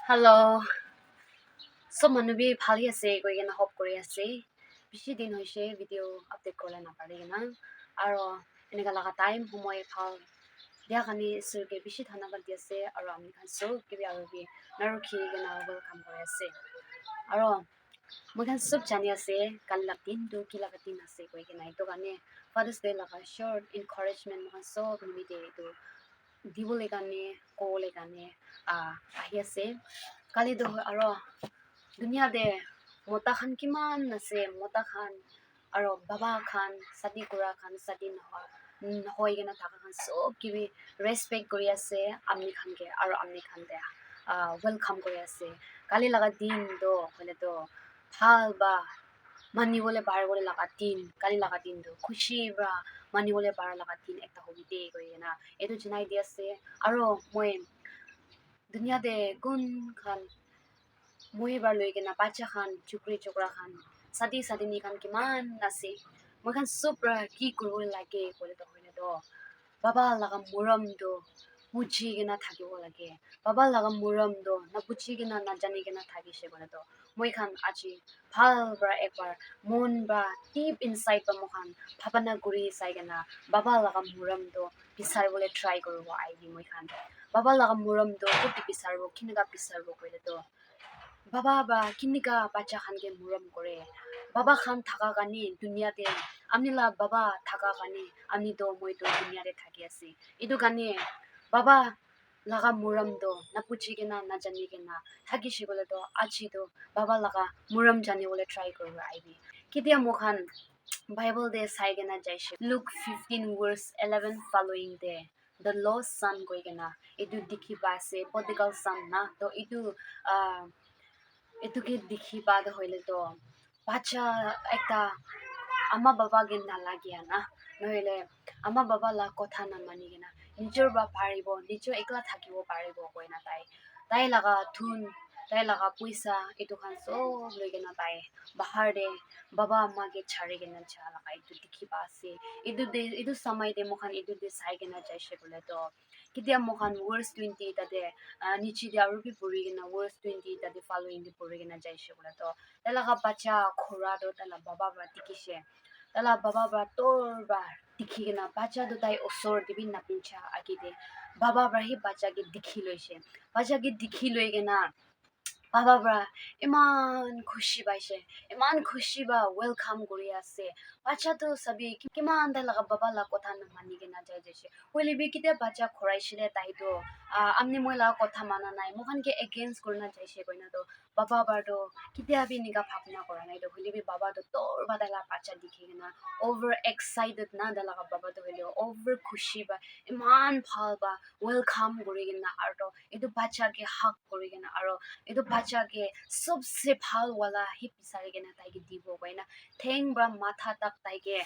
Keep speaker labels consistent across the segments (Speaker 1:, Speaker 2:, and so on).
Speaker 1: Hello, so manubi phali ase koi kena hop kori ase. Bishi din hoise video update korla na pare na. Aro eneka laga time homoy phal dia kani surge bishi dhanabad di ase aro ami khan so kibi aro bi narukhi kena welcome kori ase. Aro moi khan sob jani ase kal la din tu ki laga din ase koi kena ito kane Father's Day laga short encouragement moi khan so mi de itu dibole kane kole kane ahi ase. Kali do aro dunia de mota khan kiman ase mota khan aro baba khan sadi kura khan sadi hoi gena thaka khan sob kibi respect kori ase amni khan ke aro amni khan de welcome kori ase kali laga din do hole to phal ba mani bole bar bole laga din kali laga din do khushi ba mani bole bar laga din ekta hobi de koi na etu jinai di ase aro moi dunia de gun khan moi bar loi kena bacha khan chukri chokra khan sadi ni khan kiman ase moi khan sob ra ki kuro lage kole to hoile to baba laga muram do buji gena thakibo lage baba laga muram do na buji gena na jani gena thakise kole to moi khan aji phal bra ekbar mon ba deep inside ba mo khan bhabana guri sai gena baba laga muram do bisar bole try koribo ai di moi khan baba laga muram do koti bisarbo kinaga bisarbo kole to baba ba kinika bacha khan ke muram kore baba khan thaka gani dunia te amni la baba thaka gani ami do moi do dunia te thaki ase edu gani baba laga muram do na puchi gena na jani gena thaki shibole to aji do baba laga muram jani bole try koribo aibi kitia mo khan Bible de sai gena jaise Luke 15 verse 11 following de the lost son koi gena edu dikhi pa ase prodigal son na to edu etuke dikhi pa da hoile to bacha ekta ama baba ge nalagia na noile ama baba la kotha na mani gena nijor ba paribo nijor ekla thakibo paribo koina tai laga thun tai laga puisa etu khan so loi gena tai bahar de baba amma ge chhare gena cha laga etu dikhi pa ase etu samai de mokhan etu de sai gena jaise bole to kitia mokhan verse 20 ta de nichi de aru bi puri gena verse 20 ta de following de puri gena jaise bole to telaga bacha khora do tala baba ba dikise tala baba ba tor ba dikhi gena bacha do tai osor de bi napincha agi de baba ba hi bacha ge dikhi loise bacha ge dikhi loi gena baba bra iman khushi baise iman khushi ba welcome kori ase bacha to sabi kiman da laga baba la kotha na mani gena jai jaise hoile bi kitia bacha khorai shile tai to amni moi la kotha mana nai mohan ke against korna jaise koina to baba bar do kitia bi niga bhapna kora nai to hoile bi baba to tor ba da la bacha dikhi gena over excited na da laga baba to hoile over khushi ba iman bhal ba welcome kori gena aro etu bacha ke hug kori gena aro etu bacha ke sabse bhal wala hi pisari gena tai ke dibo koina theng bra matha tak tai ke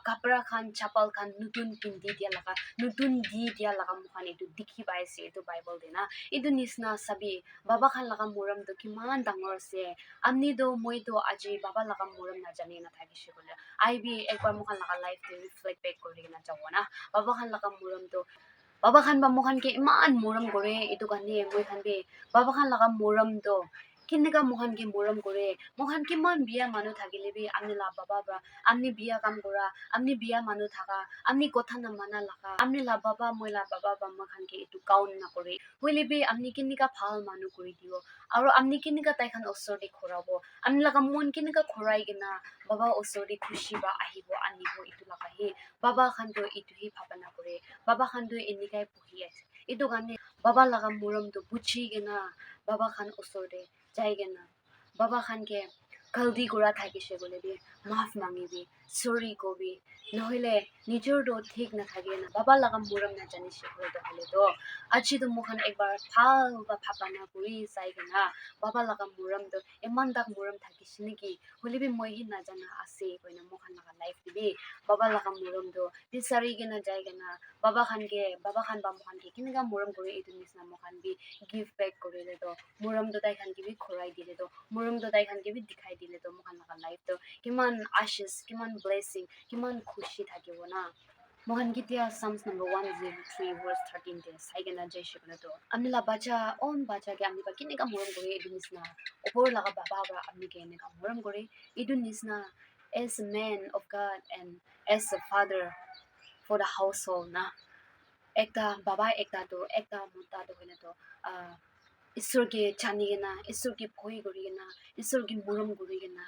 Speaker 1: kapra khan chapal khan nutun pindi dia laga nutun di dia laga mukhan etu dikhi pai ase etu bible de na etu nisna sabi baba khan laga muram to kiman dangor ase amni do moi do aji baba laga muram na jane na thaki she bole ai bi ekbar mukhan laga life de reflect back kori na jawo na baba khan laga muram to baba khan ba mukhan ke iman muram kore etu kane moi khan be baba khan laga muram do kinega mohan ke muram kore mohan kiman biya manu thakile bi amni la baba ba amni biya kam kora amni biya manu thaka amni kotha na mana laga amni la baba moi la baba ba mohan ke etu count na kore hoile bi amni kinega phal manu kori dio aro amni kinega tai khan osor de khorabo amni laga mon kinega khorai gena baba osor de khushi ba ahibo anibo etu laga he baba khan to etu hi bhabana kore baba khan to enikai puhi ase etu kane baba laga muram to buchi gena baba khan osor de jai gena baba khan ke galdi kora thakise bole bi maaf mangi bi sorry kobi nohile nijor do thik na thage na baba laga muram na jani she kore to hole to aji to mokhan ekbar phal ba bhabana kuri sai gena baba laga muram do eman dak muram thakise niki hole bi moi hi na jana ase koina mokhan laga life bi baba laga muram do bisari gena jai gena baba khan ba mokhan ke kinega muram kore etu nisna mokhan bi give back kore le to muram do tai khan ke bi khorai dile to muram do tai khan ke bi dikhai dile to mokhan laga life to kiman ashes kiman blessing kiman khushi thakibo na Mohan gitia Psalms number 103 verse 13 te saigena jai shikuna to amni la bacha on bacha ke amni ba kini ka moram gore idunis na opor laga baba bra amni ke ne ka moram gore idunis na as a man of God and as a father for the household na ekta baba ekta to ekta mota to hoile to ঈশ্বরকে জানিয়ে না ঈশ্বরকে ভয় করিয়ে না ঈশ্বরকে মরম করিয়ে না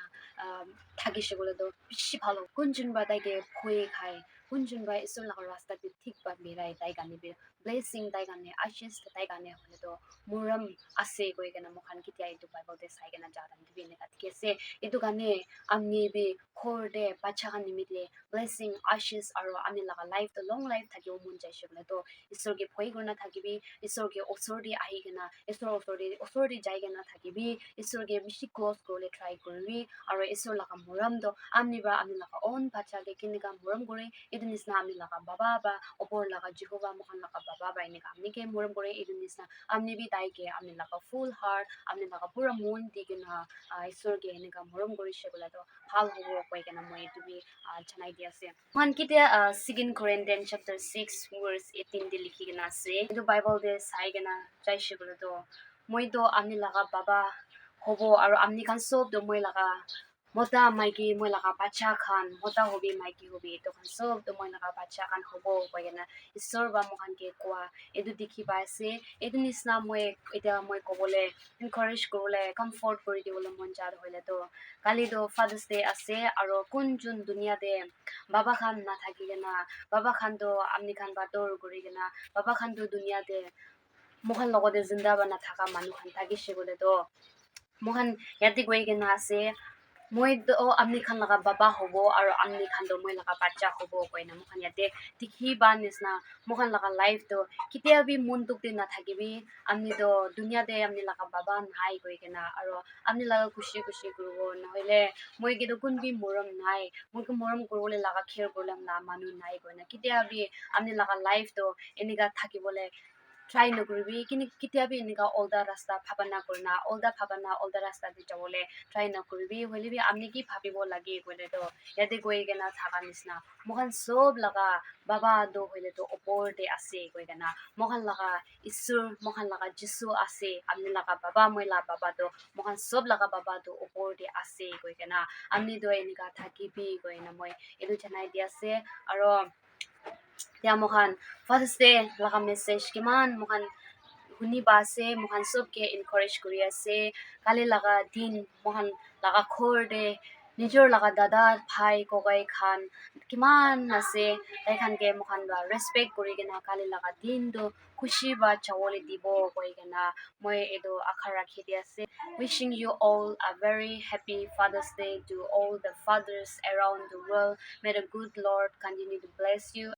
Speaker 1: থাকিসে বলে তো বেশি ভালো কোনজন বা তাইকে ভয়ে খায় কোনজন বা ঈশ্বর লাগার রাস্তাতে ঠিক বা বেড়ায় তাই গানে ব্লেসিং তাই গানে আশিস তাই গানে হলে তো মরম আছে কই কেনা মখান কিতিয়া এইটো বাইবলতে চাই কেনা জাদান দিবি এনে কাটকে আছে এইটো গানে আমি বি খোরদে বাচ্চা গান নিমিলে ব্লেসিং আশিস আর আমি লাগা লাইফ তো লং লাইফ থাকিও মন যাইছে বলে তো ঈশ্বরকে ভয় করে না থাকিবি ঈশ্বরকে ওচৰতে আহি কেনা ঈশ্বৰৰ ওচৰতে যাই কেনা থাকিবি ঈশ্বৰকে বেছি ক্ল'জ কৰিবলৈ ট্ৰাই কৰিবি আৰু ঈশ্বৰ লগা মৰমটো আমি লগা অন বাচ্চাকে কেনেকা মৰম কৰে এইটো নিচিনা আমি লগা বাবা বা ওপৰ লগা জিহবা মহান লগা বাবা বা এনেকা আমিকে মৰম কৰে এইটো নিচিনা আমি বি তাইকে আমি লগা ফুল হাৰ্ট আমি লগা পুৰা মন দি কেনা ঈশ্বৰকে এনেকা মৰম কৰিছে বোলেতো ভাল হ'ব কৈ কেনা মই এইটো বি জনাই দি আছে মান কেতিয়া 2 Corinthians chapter 6 verse 18 দি লিখি কেনা আছে এইটো বাইবল দে চাই কেনা যাইছে বোলেতো মইতো আমি লগা বাবা হ'ব আৰু আমি খান চব তো মই লগা মতা মাইকী মই লগা বাচ্চা খান মতা হবি মাইকী হবি এইটো খান চব তো মই লগা বাচ্চা খান হ'ব কৈ কেনা ঈশ্বৰ বা মহানকে কোৱা এইটো দেখি পাইছে এইটো নিচিনা মই এতিয়া মই ক'বলৈ এনকাৰেজ কৰিবলৈ কমফৰ্ট কৰি দিবলৈ মন যাৰ হ'লেতো কালিতো ফাদাৰ্ছ ডে আছে আৰু কোনজন দুনিয়াতে বাবা খান নাথাকি কেনা বাবা খানতো আমি খান বাতৰ কৰি কেনা বাবা খানতো দুনিয়াতে মোখান লগতে জিন্দা বা নাথাকা মানুহ খান থাকিছে বোলেতো মোখান ইয়াতে গৈ কেনা আছে মইতো আমি খান লগা বাবা হ'ব আৰু আমি খানতো মই লগা বাচ্চা হ'ব কৈ না মোখান ইয়াতে দেখি বা নিচিনা মোখান লগা লাইফটো কেতিয়া বি মনটোতে নাথাকিবি আমিতো দুনিয়াতে আমি লগা বাবা নাই কৈ কেনা আৰু আমি লগা খুচি খুচি কৰিব নহ'লে মই কিন্তু কোনবি মৰম নাই মোকো মৰম কৰিবলৈ লগা খেৰ কৰিবলৈ মানুহ নাই কৈ না কেতিয়া বি আমি লগা লাইফটো এনেকা থাকিবলৈ ট্ৰাই নকৰিবি কিন্তু কেতিয়াবি এনেকা অলদা ৰাস্তা ভাবনা কৰনা অলদা ৰাস্তা দি যাবলৈ ট্ৰাই নকৰিবি হ'লেবি আমি কি ভাবিব লাগে ক'লেতো ইয়াতে গৈ কেনা থাকা নিচিনা মোখান চব লগা বাবাটো হ'লেতো ওপৰতে আছে কৈ কেনা মোখান লগা ঈশ্বৰ মোখান লগা যীশু আছে আমি লগা বাবা মই লগা বাবাটো মোখান চব লগা বাবাটো ওপৰতে আছে কৈ কেনা আমিতো এনেকা থাকিবি কৈ কেনা মই এইটো জনাই দি আছে আৰু এতিয়া মোখান ফাৰ্ষ্ট ডে লগা মেছেজ কিমান মোখান শুনি পাছে মোখান চবকে এনকাৰেজ কৰি আছে কালি লগা দিন মোখান লগা ঘৰ দে নিজৰ লগা দাদা ভাই ককাই খান কিমান আছে তাই খানকে মোখান ৰেচপেক্ট কৰি কেনা কালি লগা দিনটো খুচি বা যাবলৈ দিব কৈ কেনা মই এইটো আশা ৰাখি দি আছে wishing you all a very happy Father's Day to all the fathers around the world. May the good Lord continue to bless you